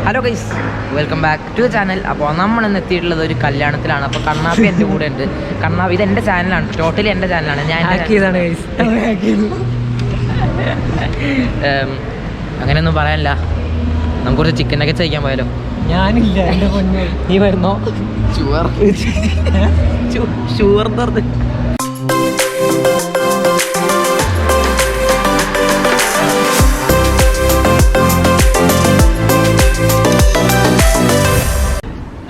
Hello guys, welcome back to the channel. അപ്പോൾ നമ്മളിന്ന് എത്തിയിട്ടുള്ളത് ഒരു കല്യാണത്തിലാണ്. അപ്പോൾ കണ്ണാപ്പി എൻ്റെ കൂടെ ഉണ്ട്. കണ്ണാപ്പി ഇത് എൻ്റെ ചാനലാണ്, ടോട്ടലി എൻ്റെ ചാനലാണ്. ഞാൻ അങ്ങനെയൊന്നും പറയാനില്ല. നമുക്ക് കുറച്ച് ചിക്കനൊക്കെ കഴിക്കാൻ പോയാലോ? ഞാനില്ല, എൻ്റെ പൊന്നെ. നീ വരുന്നോ? ഷുവർ ഷുവർ പറഞ്ഞ്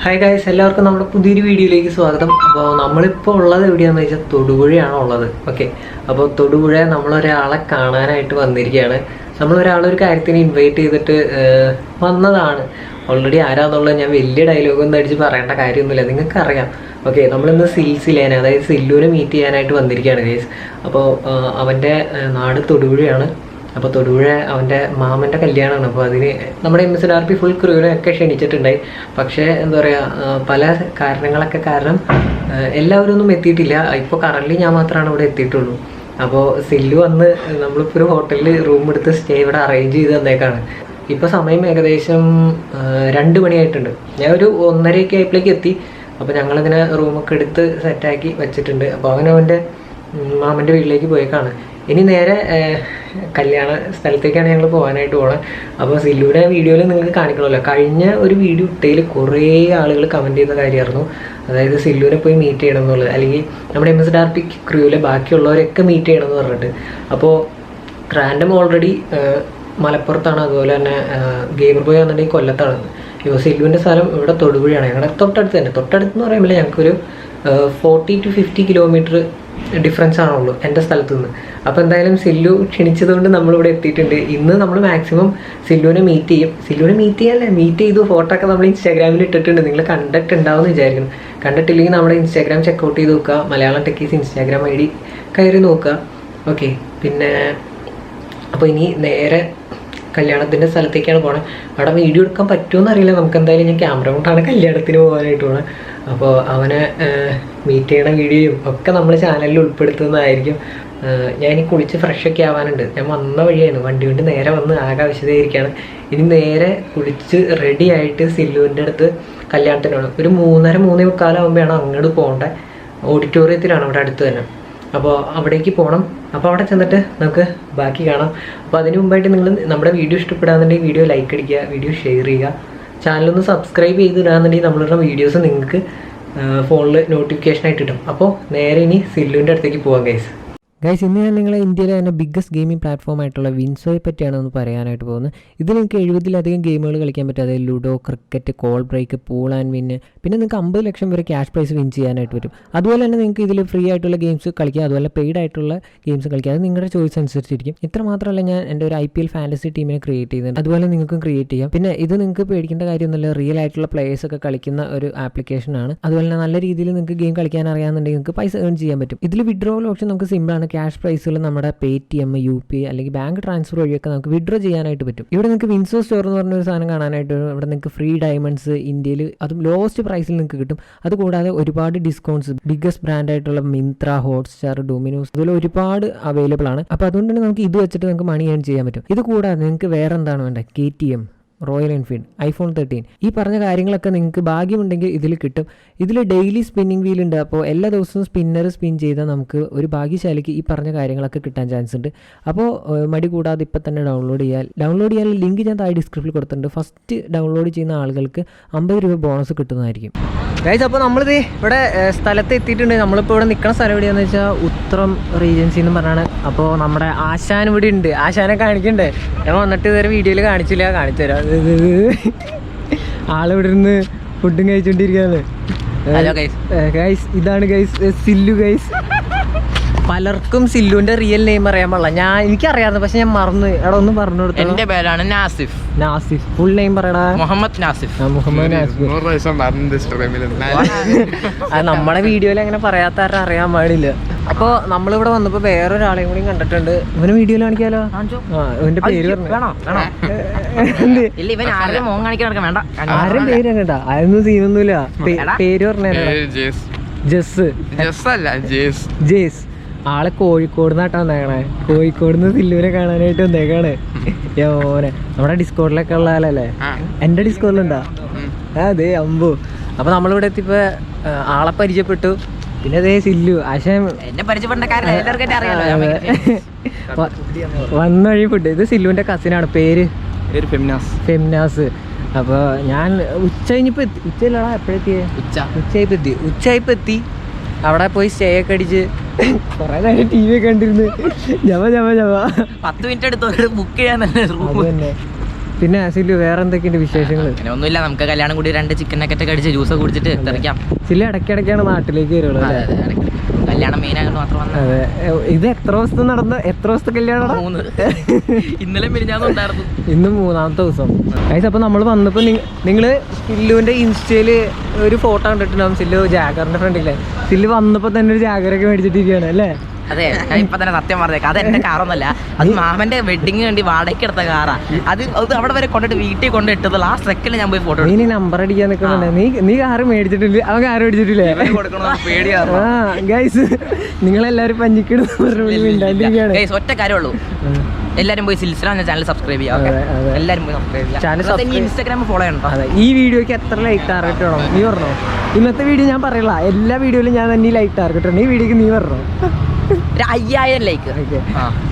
ഹായ് ഗൈസ്, എല്ലാവർക്കും നമ്മുടെ പുതിയൊരു വീഡിയോയിലേക്ക് സ്വാഗതം. അപ്പോൾ നമ്മളിപ്പോൾ ഉള്ളത് എവിടെയാണെന്ന് വെച്ചാൽ തൊടുപുഴയാണ് ഉള്ളത്. ഓക്കെ, അപ്പോൾ തൊടുപുഴ നമ്മളൊരാളെ കാണാനായിട്ട് വന്നിരിക്കുകയാണ്. നമ്മളൊരാളൊരു കാര്യത്തിന് ഇൻവൈറ്റ് ചെയ്തിട്ട് വന്നതാണ്. ഓൾറെഡി ആരാന്നുള്ളത് ഞാൻ വലിയ ഡയലോഗൊന്നും അടിച്ച് പറയേണ്ട കാര്യമൊന്നുമില്ല, നിങ്ങൾക്കറിയാം. ഓക്കെ, നമ്മളിന്ന് സിൽസിലേനെ, അതായത് സില്ലുവിനെ മീറ്റ് ചെയ്യാനായിട്ട് വന്നിരിക്കുകയാണ് ഗൈസ്. അപ്പോൾ അവൻ്റെ നാട് തൊടുപുഴയാണ്. അപ്പോൾ തൊടുപുഴ അവൻ്റെ മാമൻ്റെ കല്യാണമാണ്. അപ്പോൾ അതിന് നമ്മുടെ MSRP ഫുൾ ക്രൂവിനൊക്കെ ക്ഷണിച്ചിട്ടുണ്ടായി. പക്ഷേ എന്താ പറയുക, പല കാരണങ്ങളൊക്കെ കാരണം എല്ലാവരും ഒന്നും എത്തിയിട്ടില്ല. ഇപ്പോൾ കറൻറ്റ്ലി ഞാൻ മാത്രമാണ് ഇവിടെ എത്തിയിട്ടുള്ളൂ. അപ്പോൾ സില്ലു വന്ന് നമ്മളിപ്പോൾ ഒരു ഹോട്ടലിൽ റൂം എടുത്ത് സ്റ്റേ ഇവിടെ അറേഞ്ച് ചെയ്ത് തന്നേക്കാണ്. ഇപ്പോൾ സമയം ഏകദേശം 2 മണിയായിട്ടുണ്ട്. ഞാൻ ഒരു 1:30 ആയപ്പോഴേക്ക് എത്തി. അപ്പോൾ ഞങ്ങളിങ്ങനെ റൂമൊക്കെ എടുത്ത് സെറ്റാക്കി വെച്ചിട്ടുണ്ട്. അപ്പോൾ അവൻ്റെ മാമൻ്റെ വീട്ടിലേക്ക് പോയേക്കാണ്. ഇനി നേരെ കല്യാണ സ്ഥലത്തേക്കാണ് ഞങ്ങൾ പോകാനായിട്ട് പോകണം. അപ്പോൾ സില്ലുവിൻ്റെ വീഡിയോയിൽ നിങ്ങൾക്ക് കാണിക്കണമല്ലോ, കഴിഞ്ഞ ഒരു വീഡിയോ ഇട്ടതിൽ കുറേ ആളുകൾ കമൻറ്റ് ചെയ്ത കാര്യമായിരുന്നു. അതായത് സില്ലുവിനെ പോയി മീറ്റ് ചെയ്യണം എന്നുള്ളത്, അല്ലെങ്കിൽ നമ്മുടെ MSRP ക്രൂവിലെ ബാക്കിയുള്ളവരൊക്കെ മീറ്റ് ചെയ്യണം എന്ന് പറഞ്ഞിട്ട്. അപ്പോൾ റാൻഡം ഓൾറെഡി മലപ്പുറത്താണ്, അതുപോലെ തന്നെ ഗെയിമർ ബോയ് വന്നിട്ടുണ്ടെങ്കിൽ കൊല്ലത്താണ്. ഇപ്പോൾ സില്ലുവിൻ്റെ സ്ഥലം ഇവിടെ തൊടുപുഴയാണ്, ഞങ്ങളുടെ തൊട്ടടുത്ത് തന്നെ. തൊട്ടടുത്തെന്ന് പറയുമ്പോൾ ഞങ്ങൾക്കൊരു 40 to 50 കിലോമീറ്റർ ഡിഫറൻസ് ആണുള്ളൂ എൻ്റെ സ്ഥലത്ത് നിന്ന്. അപ്പോൾ എന്തായാലും സില്ലു ക്ഷണിച്ചതുകൊണ്ട് നമ്മളിവിടെ എത്തിയിട്ടുണ്ട്. ഇന്ന് നമ്മൾ മാക്സിമം സില്ലുവിനെ മീറ്റ് ചെയ്യും. സില്ലുവിനെ മീറ്റ് ചെയ്തു. ഫോട്ടോ ഒക്കെ നമ്മൾ ഇൻസ്റ്റാഗ്രാമിൽ ഇട്ടിട്ടുണ്ട്. നിങ്ങൾ കണ്ടിട്ടുണ്ടാവുമെന്ന് വിചാരിക്കുന്നു. കണ്ടിട്ടില്ലെങ്കിൽ നമ്മുടെ ഇൻസ്റ്റാഗ്രാം ചെക്കൗട്ട് ചെയ്ത് നോക്കുക. മലയാളം ടെക്കീസ് ഇൻസ്റ്റാഗ്രാം ID കയറി നോക്കുക. ഓക്കെ, പിന്നെ അപ്പോൾ ഇനി നേരെ കല്യാണത്തിൻ്റെ സ്ഥലത്തേക്കാണ് പോകണത്. അവിടെ വീഡിയോ എടുക്കാൻ പറ്റുമെന്ന് അറിയില്ല. നമുക്ക് എന്തായാലും ഞാൻ ക്യാമറ കൊണ്ടാണ് കല്യാണത്തിന് പോകാനായിട്ട് പോകണം. അപ്പോൾ അവനെ മീറ്റ് ചെയ്യണ വീഡിയോയും ഒക്കെ നമ്മൾ ചാനലിൽ ഉൾപ്പെടുത്തുന്നതായിരിക്കും. ഞാനിനി കുളിച്ച് ഫ്രഷൊക്കെ ആവാനുണ്ട്. ഞാൻ വന്ന വഴിയാണ്, വണ്ടി കൊണ്ട് നേരെ വന്ന് ആകെ ആവശ്യതയായിരിക്കുകയാണ്. ഇനി നേരെ കുളിച്ച് റെഡി ആയിട്ട് സില്ലുവിൻ്റെ അടുത്ത് കല്യാണത്തിനാണ്. ഒരു 3:30-3:45 ആകുമ്പോഴാണ് അങ്ങോട്ട് പോകേണ്ടത്. ഓഡിറ്റോറിയത്തിലാണ് ഇവിടെ അടുത്ത് തന്നെ. അപ്പോൾ അവിടേക്ക് പോകണം. അപ്പോൾ അവിടെ ചെന്നിട്ട് നമുക്ക് ബാക്കി കാണാം. അപ്പോൾ അതിന് മുമ്പായിട്ട് നിങ്ങൾ നമ്മുടെ വീഡിയോ ഇഷ്ടപ്പെടാന്നുണ്ടെങ്കിൽ വീഡിയോ ലൈക്ക് അടിക്കുക, വീഡിയോ ഷെയർ ചെയ്യുക, ചാനലൊന്ന് സബ്സ്ക്രൈബ് ചെയ്തിടാന്നുണ്ടെങ്കിൽ നമ്മളുടെ വീഡിയോസ് നിങ്ങൾക്ക് ഫോണിൽ നോട്ടിഫിക്കേഷനായിട്ട് കിട്ടും. അപ്പോൾ നേരെ ഇനി സില്ലുവിൻ്റെ അടുത്തേക്ക് പോകാം ഗൈസ്. ഇന്ന് ഞാൻ നിങ്ങളെ ഇന്ത്യയിലെ തന്നെ ബിഗ്ഗസ്റ്റ് ഗെയിമിംഗ് പ്ലാറ്റ്ഫോം ആയിട്ടുള്ള വിൻസോയെ പറ്റിയാണ് ഒന്ന് പറയാനായിട്ട് പോകുന്നത്. ഇത് നിങ്ങൾക്ക് 70-ലധികം ഗെയിമുകൾ കളിക്കാൻ പറ്റും. അതായത് ludo, cricket, call break, pool and win, പിന്നെ നിങ്ങൾക്ക് 50 ലക്ഷം വരെ ക്യാഷ് പ്രൈസ് വിൻ ചെയ്യാനായിട്ട് പറ്റും. അതുപോലെ തന്നെ നിങ്ങൾക്ക് ഇതിൽ ഫ്രീ ആയിട്ടുള്ള ഗെയിംസ് കളിക്കാം, അതുപോലെ പെയ്ഡ് ആയിട്ടുള്ള ഗെയിംസ് കളിക്കാം. അത് നിങ്ങളുടെ ചോയ്സ് അനുസരിച്ചിരിക്കും. ഇത്ര മാത്രമല്ല, ഞാൻ എൻ്റെ ഒരു IPL ഫാൻറ്റസി ടീമിനെ ക്രിയേറ്റ് ചെയ്യുന്നുണ്ട്. അതുപോലെ നിങ്ങൾക്കും ക്രിയേറ്റ് ചെയ്യാം. പിന്നെ ഇത് നിങ്ങൾക്ക് പേടിക്കേണ്ട കാര്യമൊന്നുമില്ല, റിയൽ ആയിട്ടുള്ള പ്ലേയേഴ്സ് ഒക്കെ കളിക്കുന്ന ഒരു ആപ്ലിക്കേഷനാണ്. അതുപോലെ തന്നെ നല്ല രീതിയിൽ നിങ്ങൾക്ക് ഗെയിം കളിക്കാൻ അറിയാമെന്നുണ്ടെങ്കിൽ നിങ്ങൾക്ക് പൈസ ഏൺ ചെയ്യാൻ പറ്റും. ഇതിൽ വിഡ്രോവൽ ഓപ്ഷൻ നമുക്ക് സിമ്പിളാണ്. ക്യാഷ് പ്രൈസുകൾ നമ്മുടെ Paytm, UPI അല്ലെങ്കിൽ ബാങ്ക് ട്രാൻസ്ഫർ വഴിയൊക്കെ നമുക്ക് വിഡ്രോ ചെയ്യാനായിട്ട് പറ്റും. ഇവിടെ നിങ്ങൾക്ക് വിൻസോ സ്റ്റോർ എന്ന് പറഞ്ഞൊരു സാധനം കാണാനായിട്ട് ഇവിടെ നിങ്ങൾക്ക് ഫ്രീ ഡയമണ്ട്സ് ഇന്ത്യയിൽ അതും ലോവസ്റ്റ് പ്രൈസിൽ നിങ്ങൾക്ക് കിട്ടും. അതുകൂടാതെ ഒരുപാട് ഡിസ്കൗണ്ട്സ് ബിഗ്ഗസ്റ്റ് ബ്രാൻഡ് ആയിട്ടുള്ള മിന്ത്ര, ഹോട്ട്സ്റ്റാർ, ഡൊമിനോസ് അതുപോലെ ഒരുപാട് അവൈലബിൾ ആണ്. അപ്പോൾ അതുകൊണ്ട് തന്നെ നമുക്ക് ഇത് വെച്ചിട്ട് നമുക്ക് മണി ഏൺ ചെയ്യാൻ പറ്റും. ഇത് കൂടാതെ നിങ്ങൾക്ക് വേറെ എന്താണ് വേണ്ടത്, KTM, റോയൽ എൻഫീൽഡ്, iPhone 13, ഈ പറഞ്ഞ കാര്യങ്ങളൊക്കെ നിങ്ങൾക്ക് ഭാഗ്യമുണ്ടെങ്കിൽ ഇതിൽ കിട്ടും. ഇതിൽ ഡെയിലി സ്പിന്നിങ് വീൽ ഉണ്ട്. അപ്പോൾ എല്ലാ ദിവസവും സ്പിന്നർ സ്പിൻ ചെയ്താൽ നമുക്ക് ഒരു ഭാഗ്യശാലിക്ക് ഈ പറഞ്ഞ കാര്യങ്ങളൊക്കെ കിട്ടാൻ ചാൻസ് ഉണ്ട്. അപ്പോൾ മടി കൂടാതെ ഇപ്പം തന്നെ ഡൗൺലോഡ് ചെയ്യാൻ ലിങ്ക് ഞാൻ താഴെ ഡിസ്ക്രിപ്ഷനിൽ കൊടുത്തിട്ടുണ്ട്. ഫസ്റ്റ് ഡൗൺലോഡ് ചെയ്യുന്ന ആളുകൾക്ക് 50 രൂപ ബോണസ് കിട്ടുന്നതായിരിക്കും. ഗൈസ്, അപ്പോൾ നമ്മളിത് ഇവിടെ സ്ഥലത്ത് എത്തിയിട്ടുണ്ട്. നമ്മളിപ്പോൾ ഇവിടെ നിൽക്കുന്ന സ്ഥലം എവിടെയാണെന്ന് വെച്ചാൽ ഉത്രം റീജൻസി എന്ന് പറഞ്ഞാണ്. അപ്പോൾ നമ്മുടെ ആശാൻ ഇവിടെ ഉണ്ട്. ആശാനെ കാണിക്കണ്ടേ? ഞാൻ വന്നിട്ട് ഇതുവരെ വീഡിയോയിൽ കാണിച്ചില്ല, കാണിച്ചു തരാം. ആളിവിടെ ഇരുന്ന് ഫുഡും കഴിച്ചോണ്ടിരിക്കുകയാണ്. ഗൈസ്, ഇതാണ് ഗൈസ് സില്ലു. ഗൈസ്, പലർക്കും സില്ലുവിന്റെ റിയൽ നെയിം അറിയാൻ പാടില്ല. എനിക്കറിയാമായിരുന്നു, പക്ഷെ ഞാൻ മറന്നു. എടാ ഒന്ന് പറഞ്ഞു കൊടുത്തു. എൻ്റെ പേരാണ് നാസിഫ്. ഫുൾ നെയിം പറയടാ. മുഹമ്മദ് നാസിഫ്. അത് നമ്മുടെ വീഡിയോയിൽ അങ്ങനെ പറയാത്തവരെ അറിയാൻ പാടില്ല. അപ്പോൾ നമ്മളിവിടെ വന്നപ്പോൾ വേറൊരാളെയും കൂടി കണ്ടിട്ടുണ്ട്. ഇവന് വീഡിയോയിൽ കാണിക്കാലോ? ഇവന്റെ പേര് ആരും പേര് കണ്ടാ അതൊന്നും സീനൊന്നുമില്ല. പേര് പറഞ്ഞ ജേസ്. ആളെ കോഴിക്കോട് നിന്നാട്ടാ വന്നേക്കണേ. കോഴിക്കോട് നിന്ന് സില്ലുവിനെ കാണാനായിട്ട് വന്നേക്കാണ്. യോനെ നമ്മുടെ ഡിസ്കോഡിലൊക്കെ ഉള്ള ആളല്ലേ? എന്റെ ഡിസ്കോഡിലുണ്ടാ? അതെ അമ്പു. അപ്പൊ നമ്മളിവിടെ എത്തിയപ്പോ ആളെ പരിചയപ്പെട്ടു. പിന്നെ അതേ സില്ലു ആശയം വന്ന വഴി ഫുഡ്. ഇത് സില്ലുവിന്റെ കസിനാണ്. പേര് ഫെമിനാസ്. അപ്പൊ ഞാൻ ഉച്ച കഴിഞ്ഞപ്പോ എത്തി. ഉച്ചയിലടാ എപ്പോഴെത്തിയേ? ഉച്ചയായിപ്പോ എത്തി. അവിടെ പോയി സ്റ്റേ ഒക്കെ അടിച്ച് കൊറേ നേരം ടി വി ഒക്കെ കണ്ടിരുന്നു. ജവ 10 മിനിറ്റ് എടുത്ത് ബുക്ക് ചെയ്യാൻ തന്നെ. പിന്നെ സില്ലു വേറെ എന്തൊക്കെയുണ്ട് വിശേഷങ്ങൾ? ഒന്നുമില്ല, നമുക്ക് കല്യാണം കൂടി 2 ചിക്കൻ നഗറ്റ് അടിച്ച് ജ്യൂസ് കുടിച്ചിട്ട് തെറിക്കാം. സില്ലു ഇടയ്ക്കിടയ്ക്കാണ് നാട്ടിലേക്ക് വരുള്ളൂ. കല്യാണം മെയിൻ ആയിട്ട് മാത്രം. അതെ. ഇത് എത്ര ദിവസത്തെ നടന്ന എത്ര ദിവസത്തെ കല്യാണം? 3. ഇന്നലെ മിനിഞ്ഞാന്നുണ്ടായിരുന്നു. ഇന്ന് 3ാമത്തെ ദിവസം. അപ്പൊ നമ്മൾ വന്നപ്പോ നിങ്ങള് സില്ലുവിന്റെ ഇൻസ്റ്റയില് ഒരു ഫോട്ടോ കണ്ടിട്ടുണ്ടാവും. സില്ലു ജാഗറിന്റെ ഫ്രണ്ടില്ലേ? സില്ലു വന്നപ്പോ തന്നെ ഒരു ജാഗറൊക്കെ മേടിച്ചിട്ടിരിക്കുകയാണ് അല്ലേ? അതെ, ഞാൻ ഇപ്പൊ തന്നെ സത്യം പറഞ്ഞേക്കാം. അത് എന്റെ കാറൊന്നല്ല, അത് മാമന്റെ വെഡിങ് വേണ്ടി വാടകയ്ക്ക് എടുത്ത കാറാ. അത് അവിടെ വരെ കൊണ്ടിട്ട് വീട്ടിൽ കൊണ്ടിട്ടത് ലാസ്റ്റ് സെക്കൻഡ് ഞാൻ പോയി ഫോട്ടോ. നീ നമ്പർ അടിക്കാൻ നിൽക്കുന്നുണ്ട്. നീ കാറ് മേടിച്ചിട്ടില്ല, അവൻ കാറ് മേടിച്ചിട്ടില്ലേ? ഗൈസ് നിങ്ങളെല്ലാരും പഞ്ഞിക്കിടുന്ന ഒറ്റ കാര്യമുള്ളൂ, എല്ലാരും പോയി സിൽസില ചാനൽ സബ്സ്ക്രൈബ് ചെയ്യാം. എല്ലാരും പോയി സബ്സ്ക്രൈബ് ചെയ്യാം. ഇൻസ്റ്റാഗ്രാം ഫോളോ ചെയ്യണം. ഈ വീഡിയോക്ക് എത്ര ലൈക്ക് ടാർഗറ്റ് വേണം നീ പറഞ്ഞോ? ഇന്നത്തെ വീഡിയോ ഞാൻ പറയല, എല്ലാ വീഡിയോയിലും ഞാൻ തന്നെ ലൈക്ക് ടാർഗറ്റ് ഉണ്ട്. ഈ വീഡിയോക്ക് നീ പറഞ്ഞോ 5000 ലൈക്ക്.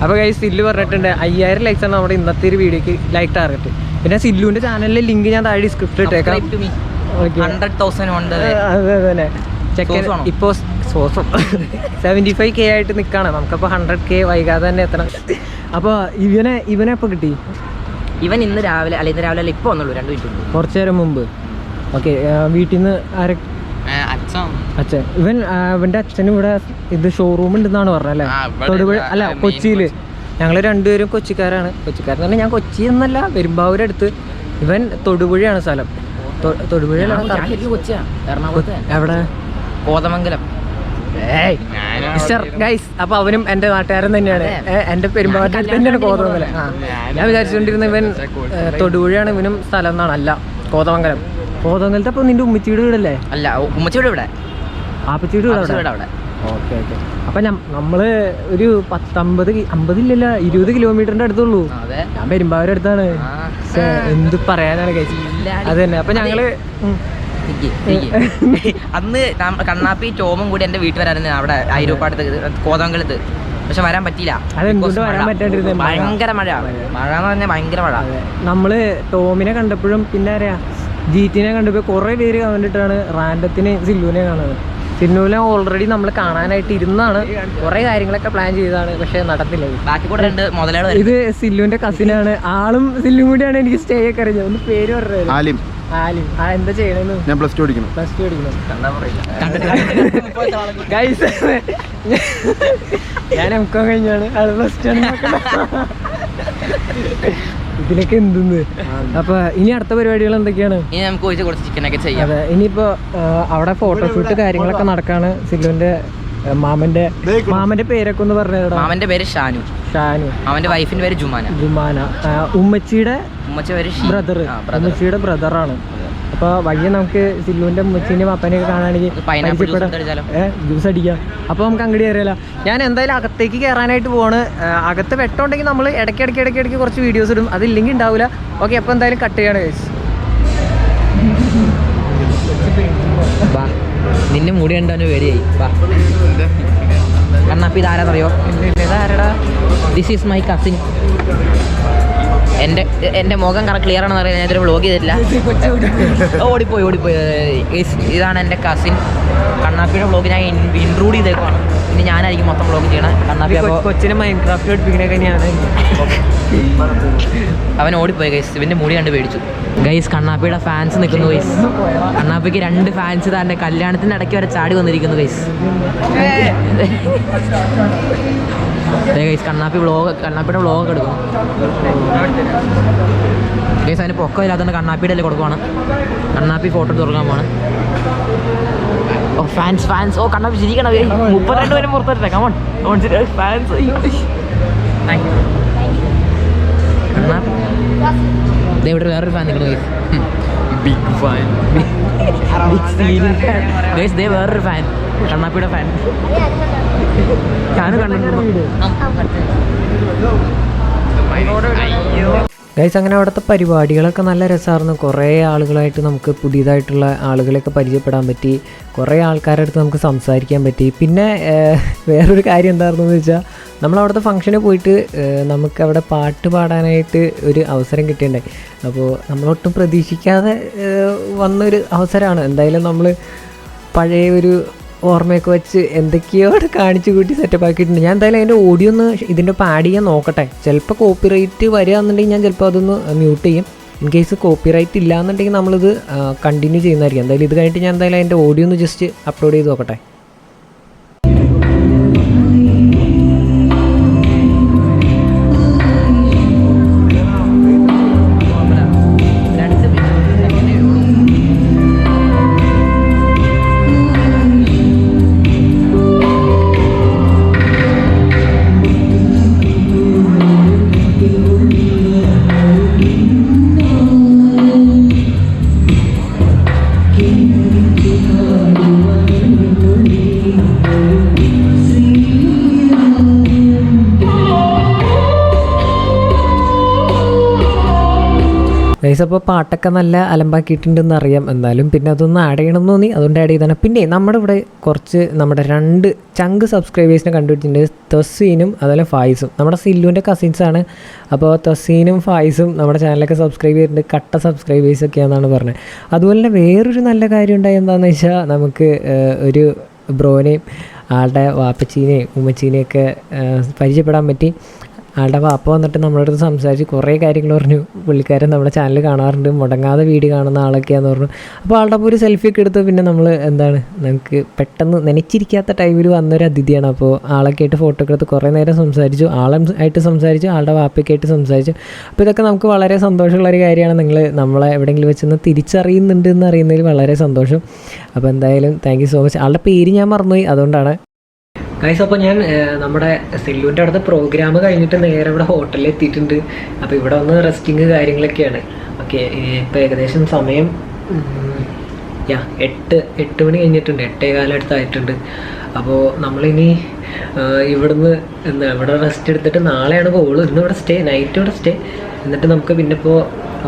അപ്പൊ ഗൈസ് സില്ലു പറഞ്ഞിട്ടുണ്ട് 5000 ലൈക്സ് ആണ് നമ്മുടെ ഇന്നത്തെ ഒരു വീഡിയോക്ക് ലൈക്ക് ടാർഗറ്റ്. പിന്നെ സില്ലുവിന്റെ ചാനലിലെ ലിങ്ക് ഞാൻ താഴെ ഡിസ്ക്രിപ്ഷൻ ഇട്ടേക്കാം. 100,000 ഉണ്ട്. അതെ ചെക്കൻ ഇപ്പോ 75K ആയിട്ട് നിക്കാണ്. നമുക്കപ്പോ 100K വൈകാതെ തന്നെ എത്തണം. അപ്പൊ ഇവനെ എപ്പോ കിട്ടി? ഇവൻ ഇന്ന് രാവിലെ അല്ല ഇപ്പൊ വന്നുള്ളൂ, 2 മിനിറ്റ് ഉണ്ട്, കുറച്ചു നേരം മുമ്പ്. ഓക്കെ. വീട്ടിൽ നിന്ന് അച്ഛൻ ഇവന്റെ അച്ഛനും ഇവിടെ ഇത് ഷോറൂം ഉണ്ടെന്നാണ് പറഞ്ഞല്ലേ? തൊടുപുഴ അല്ല, കൊച്ചിയില്. ഞങ്ങള് 2 പേരും കൊച്ചിക്കാരാണ്. കൊച്ചിക്കാരെന്ന് പറഞ്ഞാൽ ഞാൻ കൊച്ചി എന്നല്ല, പെരുമ്പാവൂരടുത്ത്. ഇവൻ തൊടുപുഴയാണ് സ്ഥലം. തൊടുപുഴയിലാണ്. എവിടെ? കോതമംഗലം. ഗൈസ് അപ്പൊ അവനും എന്റെ നാട്ടുകാരൻ തന്നെയാണ്. എന്റെ പെരുമ്പാവൂരിന്റെ അടുത്ത് തന്നെയാണ് കോതമംഗലം. ഞാൻ വിചാരിച്ചുകൊണ്ടിരുന്ന ഇവൻ തൊടുപുഴയാണ് ഇവനും സ്ഥലം എന്നാണ്. അല്ല, കോതമംഗലം. കോതമംഗലത്തെ അപ്പൊ നിന്റെ ഉമ്മച്ചിയുടെ വീടല്ലേ? അല്ല, ഉമ്മച്ചിയുടെ ഇവിടെ, ആപ്പച്ചിയുടെ വീട് അവിടെ. ഓക്കെ. അപ്പൊ നമ്മള് ഒരു 50 ഇല്ലല്ല 20 കിലോമീറ്ററിന്റെ അടുത്തുള്ളൂ. ഞാൻ പെരുമ്പാവൂരുടെ അടുത്താണ്. എന്ത് പറയാനാണ് കഴിച്ചു. അത് തന്നെ. അപ്പൊ ഞങ്ങള് അന്ന് കണ്ണാപ്പി ടോമും കൂടി എന്റെ വീട്ടിൽ വരാൻ അവിടെ അയിരൂപ്പാടത്ത് കോതമംഗലത്ത്. പക്ഷെ വരാൻ പറ്റിയില്ല. ഭയങ്കര മഴ എന്ന് പറഞ്ഞാൽ ഭയങ്കര മഴ. നമ്മള് ടോമിനെ കണ്ടപ്പോഴും പിന്നെ അറിയാ ജീറ്റിനെ കണ്ടപ്പോ കുറെ പേര് കണ്ടിട്ടാണ് റാൻഡത്തിന് സില്ലുവിനെ കാണുന്നത്. സില്ലുവിനെ ഓൾറെഡി നമ്മൾ കാണാനായിട്ട് ഇരുന്നാണ്, കുറെ കാര്യങ്ങളൊക്കെ പ്ലാൻ ചെയ്താണ്, പക്ഷെ നടന്നില്ല. ബാക്കി കൂടെ 2 മുതലാളി. ഇത് സില്ലുവിന്റെ കസിനാണ്. ആളും സില്ലും കൂടിയാണ് എനിക്ക് സ്റ്റേ ഒക്കെ അറിഞ്ഞത്. ഒന്ന് പേര് പറഞ്ഞത്? ആലിം. എന്താ ചെയ്യണെന്ന്? ഞാൻ പ്ലസ് ടു പഠിക്കണം. ഗൈസ് ഞാൻ എംകോം കഴിഞ്ഞാണ്, ആള് പ്ലസ് ടു. ഇതിനൊക്കെ എന്തെന്ന്. അപ്പൊ ഇനി അടുത്ത പരിപാടികൾ എന്തൊക്കെയാണ്? ഇനി നമുക്ക് കുറച്ച് ചിക്കനൊക്കെ ചെയ്യാം. അതെ, ഇനിയിപ്പോ അവിടെ ഫോട്ടോഷൂട്ട് കാര്യങ്ങളൊക്കെ നടക്കാണ്. സില്ലുവിന്റെ മാമന്റെ പേരൊക്കെ ഒന്ന് പറഞ്ഞോ. മാമന്റെ പേര് ഷാനു. മാമന്റെ വൈഫിന്റെ പേര് ജുമാന. ഉമ്മച്ചിയുടെ ബ്രദറാണ്. അപ്പൊ വഴിയെ നമുക്ക് സില്ലുവിന്റെ ഉമ്മച്ചിന്റെ പാപ്പനെയൊക്കെ കാണാണെങ്കിൽ ജ്യൂസ് അടിക്കാം. അപ്പൊ നമുക്ക് അങ്ങോട്ട് കയറിയല്ലോ. ഞാൻ എന്തായാലും അകത്തേക്ക് കയറാനായിട്ട് പോവാണ്. അകത്ത് വെട്ടമുണ്ടെങ്കിൽ നമ്മൾ ഇടയ്ക്ക് കുറച്ച് വീഡിയോസ് ഇടും, അതില്ലെങ്കിൽ ഉണ്ടാവില്ല. ഓക്കെ, അപ്പൊ എന്തായാലും കട്ട് ചെയ്യാണ് ഗൈസ്. നിന്നെ മുടി കണ്ടവന് പേടിയായി. കണ്ണാപ്പി ഇതാരാന്നറിയോ? ഇതാരടാ? This is my cousin. എൻ്റെ മുഖം ക്ലിയർ ആണെന്ന് അറിയാൻ ഞാൻ ഇതൊരു വ്ളോഗ് ചെയ്തിട്ടില്ല. ഓടിപ്പോയി. ഇതാണ് എൻ്റെ കസിൻ. കണ്ണാപ്പിയുടെ വ്ളോഗ് ഞാൻ ഇൻക്ലൂഡ് ചെയ്തേക്കുവാണ്. ഇനി ഞാനായിരിക്കും മൊത്തം വ്ളോഗ് ചെയ്യണം. കണ്ണാപ്പി കൊച്ചിനെ മൈൻക്രാഫ്റ്റ് പഠിപ്പിക്കണൊക്കെ തന്നെയാണ്. അവൻ ഓടിപ്പോയി ഗൈസ്. ഇവൻ്റെ മുടി കണ്ട് പേടിച്ചു ഗൈസ്. കണ്ണാപ്പിയുടെ ഫാൻസ് നിൽക്കുന്നു ഗൈസ്. കണ്ണാപ്പിക്ക് 2 ഫാൻസ് തന്നെ കല്യാണത്തിൻ്റെ ഇടയ്ക്ക് വരെ ചാടി വന്നിരിക്കുന്നു ഗൈസ്. ഗൈസ് കണ്ണാപ്പിയുടെ വ്ളോഗ് എടുക്കും ഗൈസ്. അതിന് പൊക്കം ഇല്ലാത്തതുകൊണ്ട് കണ്ണാപ്പിയുടെ അല്ലേ കൊടുക്കുവാണ്. കണ്ണാപ്പി ഫോട്ടോ എടുത്ത് കൊടുക്കാൻ പോവാണ്. ഓ ഫാൻസ്. ഓ കണ്ണാപ്പി ചിരിക്കണം. 32 പേരും പുറത്തെടുത്തേ. Come on fans. ഇവിടെ വേറൊരു ഫാൻ നിൽക്കുന്നു ഗൈസ്. Big fan. വേറൊരു ഫാൻ, കണ്ണാപ്പിയുടെ ഫാൻ. ഞാൻ കണ്ടിട്ടുണ്ട്. ഗൈസ് അങ്ങനെ അവിടുത്തെ പരിപാടികളൊക്കെ നല്ല രസമായിരുന്നു. കുറേ ആളുകളായിട്ട് നമുക്ക് പുതിയതായിട്ടുള്ള ആളുകളെയൊക്കെ പരിചയപ്പെടാൻ പറ്റി. കുറേ ആൾക്കാരുടെ അടുത്ത് നമുക്ക് സംസാരിക്കാൻ പറ്റി. പിന്നെ വേറൊരു കാര്യം എന്തായിരുന്നു എന്ന് വെച്ചാൽ നമ്മളവിടുത്തെ ഫംഗ്ഷന് പോയിട്ട് നമുക്കവിടെ പാട്ട് പാടാനായിട്ട് ഒരു അവസരം കിട്ടിയിട്ടുണ്ടായി. അപ്പോൾ നമ്മളൊട്ടും പ്രതീക്ഷിക്കാതെ വന്നൊരു അവസരമാണ്. എന്തായാലും നമ്മൾ പഴയ ഒരു ഓർമ്മയൊക്കെ വെച്ച് എന്തൊക്കെയോ കാണിച്ചു കൂട്ടി സെറ്റപ്പ് ആക്കിയിട്ടുണ്ട്. ഞാൻ എന്തായാലും അതിൻ്റെ ഓഡിയോ ഒന്ന് ഇതിൻ്റെ ഒപ്പം ആഡ് ചെയ്യാൻ നോക്കട്ടെ. ചിലപ്പോൾ കോപ്പിറൈറ്റ് വരികയാണെന്നുണ്ടെങ്കിൽ ഞാൻ ചിലപ്പോൾ അതൊന്ന് മ്യൂട്ട് ചെയ്യും. ഇൻ കേസ് കോപ്പിറൈറ്റ് ഇല്ലയെന്നുണ്ടെങ്കിൽ നമ്മളിത് കണ്ടിന്യൂ ചെയ്യുന്നതായിരിക്കും. എന്തായാലും ഇത് കഴിഞ്ഞിട്ട് ഞാൻ എന്തായാലും അതിൻ്റെ ഓഡിയോ ഒന്ന് ജസ്റ്റ് അപ്ലോഡ് ചെയ്ത് നോക്കട്ടെ. ഗൈസ് അപ്പോൾ പാട്ടൊക്കെ നല്ല അലമ്പാക്കിയിട്ടുണ്ടെന്ന് അറിയാം. എന്നാലും പിന്നെ അതൊന്ന് ആഡ് ചെയ്യണമെന്ന് തോന്നി, അതുകൊണ്ട് ആഡ് ചെയ്താണ്. പിന്നെ നമ്മുടെ ഇവിടെ കുറച്ച് നമ്മുടെ 2 ചങ്ക് സബ്സ്ക്രൈബേഴ്സിനെ കണ്ടുപിടിച്ചിട്ടുണ്ട്. തസീനും അതുപോലെ ഫായിസും. നമ്മുടെ സില്ലുവിൻ്റെ കസിൻസാണ്. അപ്പോൾ തസീനും ഫായിസും നമ്മുടെ ചാനലൊക്കെ സബ്സ്ക്രൈബ് ചെയ്തിട്ടുണ്ട്. കട്ട സബ്സ്ക്രൈബേഴ്സൊക്കെയാണെന്നാണ് പറഞ്ഞത്. അതുപോലെ തന്നെ വേറൊരു നല്ല കാര്യം ഉണ്ടായി എന്താണെന്ന് വെച്ചാൽ നമുക്ക് ഒരു ബ്രോനെയും ആളുടെ വാപ്പച്ചീനെയും ഉമ്മച്ചീനെയൊക്കെ പരിചയപ്പെടാൻ പറ്റി. ആളുടെ വാപ്പ വന്നിട്ട് നമ്മുടെ അടുത്ത് സംസാരിച്ച് കുറേ കാര്യങ്ങൾ പറഞ്ഞു. പുള്ളിക്കാരൻ നമ്മുടെ ചാനൽ കാണാറുണ്ട്, മുടങ്ങാതെ വീഡിയോ കാണുന്ന ആളൊക്കെയാണെന്ന് പറഞ്ഞു. അപ്പോൾ ആളുടെ അപ്പോൾ ഒരു സെൽഫിയൊക്കെ എടുത്ത് പിന്നെ നമ്മൾ നമുക്ക് പെട്ടെന്ന് നനച്ചിരിക്കാത്ത ടൈമിൽ വന്നൊരു അതിഥിയാണ്. അപ്പോൾ ആളൊക്കെ ആയിട്ട് ഫോട്ടോ ഒക്കെ എടുത്ത് കുറേ നേരം സംസാരിച്ചു. ആയിട്ട് സംസാരിച്ചു, ആളുടെ വാപ്പയൊക്കെ ആയിട്ട് സംസാരിച്ചു. അപ്പോൾ ഇതൊക്കെ നമുക്ക് വളരെ സന്തോഷമുള്ളൊരു കാര്യമാണ്. നമ്മളെ എവിടെയെങ്കിലും വെച്ചൊന്ന് തിരിച്ചറിയുന്നുണ്ട് എന്ന് അറിയുന്നതിൽ വളരെ സന്തോഷം. അപ്പോൾ എന്തായാലും താങ്ക് യു സോ മച്ച്. ആളുടെ പേര് ഞാൻ മറന്നുപോയി, അതുകൊണ്ടാണ്. ഗൈസ് അപ്പോൾ ഞാൻ നമ്മുടെ സില്ലുവിൻ്റെ അടുത്ത പ്രോഗ്രാം കഴിഞ്ഞിട്ട് നേരെ ഇവിടെ ഹോട്ടലിൽ എത്തിയിട്ടുണ്ട്. അപ്പോൾ ഇവിടെ വന്ന് റെസ്റ്റിങ് കാര്യങ്ങളൊക്കെയാണ്. ഓക്കെ, ഇപ്പോൾ ഏകദേശം സമയം 8 മണി കഴിഞ്ഞിട്ടുണ്ട്. 8:15 അടുത്തായിട്ടുണ്ട്. അപ്പോൾ നമ്മളിനി ഇവിടുന്ന് ഇവിടെ റെസ്റ്റ് എടുത്തിട്ട് നാളെയാണ് പോകുള്ളൂ. ഇന്ന് ഇവിടെ സ്റ്റേ, നൈറ്റ് ഇവിടെ സ്റ്റേ. എന്നിട്ട് നമുക്ക് പിന്നെ ഇപ്പോൾ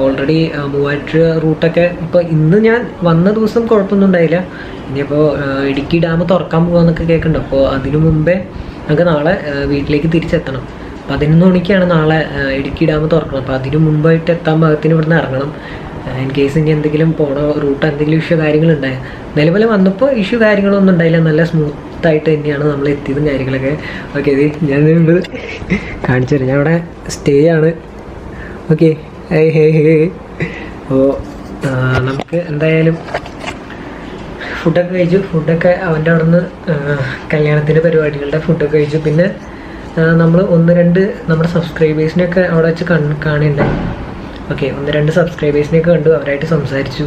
ഓൾറെഡി മൂവാറ്റുപുഴ റൂട്ടൊക്കെ ഇപ്പോൾ ഇന്ന് ഞാൻ വന്ന ദിവസം കുഴപ്പമൊന്നും ഉണ്ടായില്ല. ഇനിയിപ്പോൾ ഇടുക്കി ഡാം തുറക്കാൻ പോകാമെന്നൊക്കെ കേൾക്കുന്നുണ്ട്. അപ്പോൾ അതിനു മുമ്പേ നമുക്ക് നാളെ വീട്ടിലേക്ക് തിരിച്ചെത്തണം. 11 മണിക്കാണ് നാളെ ഇടുക്കി ഡാം തുറക്കണം. അപ്പോൾ അതിനു മുമ്പായിട്ട് എത്താൻ പാകത്തിന് ഇവിടുന്ന് ഇറങ്ങണം. ഇൻ കേസ് ഇനി എന്തെങ്കിലും പോണ റൂട്ട് എന്തെങ്കിലും ഇഷ്യൂ കാര്യങ്ങളുണ്ടായി. നിലവിൽ വന്നപ്പോൾ ഇഷ്യൂ കാര്യങ്ങളൊന്നും ഉണ്ടായില്ല. നല്ല സ്മൂത്തായിട്ട് തന്നെയാണ് നമ്മൾ എത്തിയതും കാര്യങ്ങളൊക്കെ. ഓക്കെ, ഇത് ഞാൻ കാണിച്ചു തരാം. ഞാൻ ഇവിടെ സ്റ്റേ ആണ്. ഓക്കെ, അപ്പോൾ നമുക്ക് എന്തായാലും ഫുഡൊക്കെ കഴിച്ചു. ഫുഡൊക്കെ അവൻ്റെ അവിടെ നിന്ന് കല്യാണത്തിൻ്റെ പരിപാടികളുടെ ഫുഡൊക്കെ കഴിച്ചു. പിന്നെ നമ്മൾ 1-2 നമ്മുടെ സബ്സ്ക്രൈബേഴ്സിനെയൊക്കെ അവിടെ വെച്ച് കാണുന്നുണ്ടായി. ഓക്കെ, 1-2 സബ്സ്ക്രൈബേഴ്സിനെയൊക്കെ കണ്ടു, അവരായിട്ട് സംസാരിച്ചു.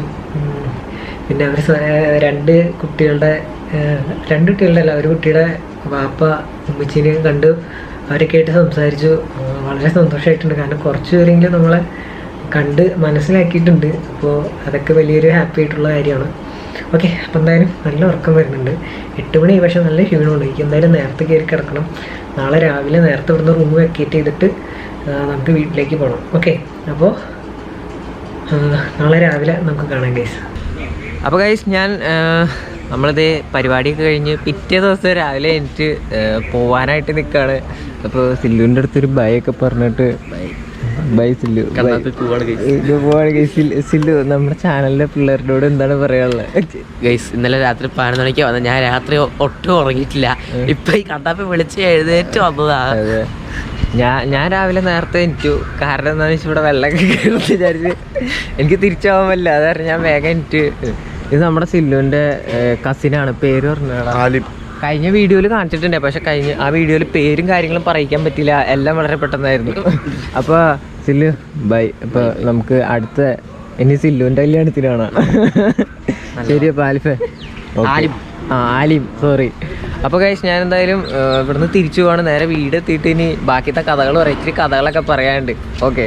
പിന്നെ അവർ 2 കുട്ടികളുടെ അല്ല, ഒരു കുട്ടിയുടെ വാപ്പ ഉമ്മച്ചീനെയും കണ്ടു, അവരൊക്കെ ആയിട്ട് സംസാരിച്ചു. വളരെ സന്തോഷമായിട്ടുണ്ട്. കാരണം കുറച്ച് പേരെങ്കിലും നമ്മളെ കണ്ട് മനസ്സിലാക്കിയിട്ടുണ്ട്. അപ്പോൾ അതൊക്കെ വലിയൊരു ഹാപ്പി ആയിട്ടുള്ള കാര്യമാണ്. ഓക്കെ, അപ്പോൾ എന്തായാലും നല്ല ഉറക്കം വരുന്നുണ്ട്. 8 മണി, പക്ഷേ നല്ല ക്ഷീണമുണ്ട്. എനിക്ക് എന്തായാലും നേരത്തെ കയറി കിടക്കണം. നാളെ രാവിലെ നേരത്തെ ഇവിടുന്ന് റൂം വെക്കേറ്റ് ചെയ്തിട്ട് നമുക്ക് വീട്ടിലേക്ക് പോകണം. ഓക്കെ, അപ്പോൾ നാളെ രാവിലെ നമുക്ക് കാണാം ഗൈസ്. അപ്പോൾ ഗൈസ് നമ്മളിത് പരിപാടിയൊക്കെ കഴിഞ്ഞ് പിറ്റേ ദിവസം രാവിലെ എനിക്ക് പോവാനായിട്ട് നിൽക്കുകയാണ്. അപ്പോൾ സില്ലുവിൻ്റെ അടുത്തൊരു ബൈ ഒക്കെ പറഞ്ഞിട്ട് ബൈ സില്ലു പോവാണ് ഗൈസ്. സില്ലു നമ്മുടെ ചാനലിലെ പിള്ളേരോട് എന്താണ് പറയാനുള്ളത്? ഗൈസ് ഇന്നലെ രാത്രി 11 മണിക്ക് വന്നത്. ഞാൻ രാത്രി ഒട്ടും ഉറങ്ങിയിട്ടില്ല. ഇപ്പം ഈ കണ്ണാപ്പി വിളിച്ച് എഴുന്നേറ്റ് വന്നതാണ്. ഞാൻ രാവിലെ നേരത്തെ എനിക്കു. കാരണം എന്താണെന്ന് വെച്ചാൽ ഇവിടെ വെള്ളമൊക്കെ കയറുന്ന വിചാരിച്ച് എനിക്ക് തിരിച്ചാവാൻ പറ്റില്ല. അത് കാരണം ഞാൻ വേഗം എനിക്ക്. ഇത് നമ്മുടെ സില്ലുവിൻ്റെ കസിനാണ്. പേര് പറഞ്ഞാൽ കഴിഞ്ഞ വീഡിയോയിൽ കാണിച്ചിട്ടുണ്ട്. പക്ഷെ ആ വീഡിയോയിൽ പേരും കാര്യങ്ങളും പറയിക്കാൻ പറ്റില്ല. എല്ലാം വളരെ പെട്ടെന്നായിരുന്നു. അപ്പോൾ സില്ലു ബൈ. അപ്പോൾ നമുക്ക് അടുത്ത ഇനി സില്ലുവിൻ്റെ കല്യാണത്തിന് കാണാം. ശരി. അപ്പോൾ ആലിം സോറി. അപ്പോൾ ഗൈസ് ഞാൻ എന്തായാലും ഇവിടുന്ന് തിരിച്ചു പോവാണ്. നേരെ വീട് എത്തിയിട്ട് ഇനി ബാക്കിയത്തെ കഥകൾ പറയാം. ഇച്ചിരി കഥകളൊക്കെ പറയാനുണ്ട്. ഓക്കെ.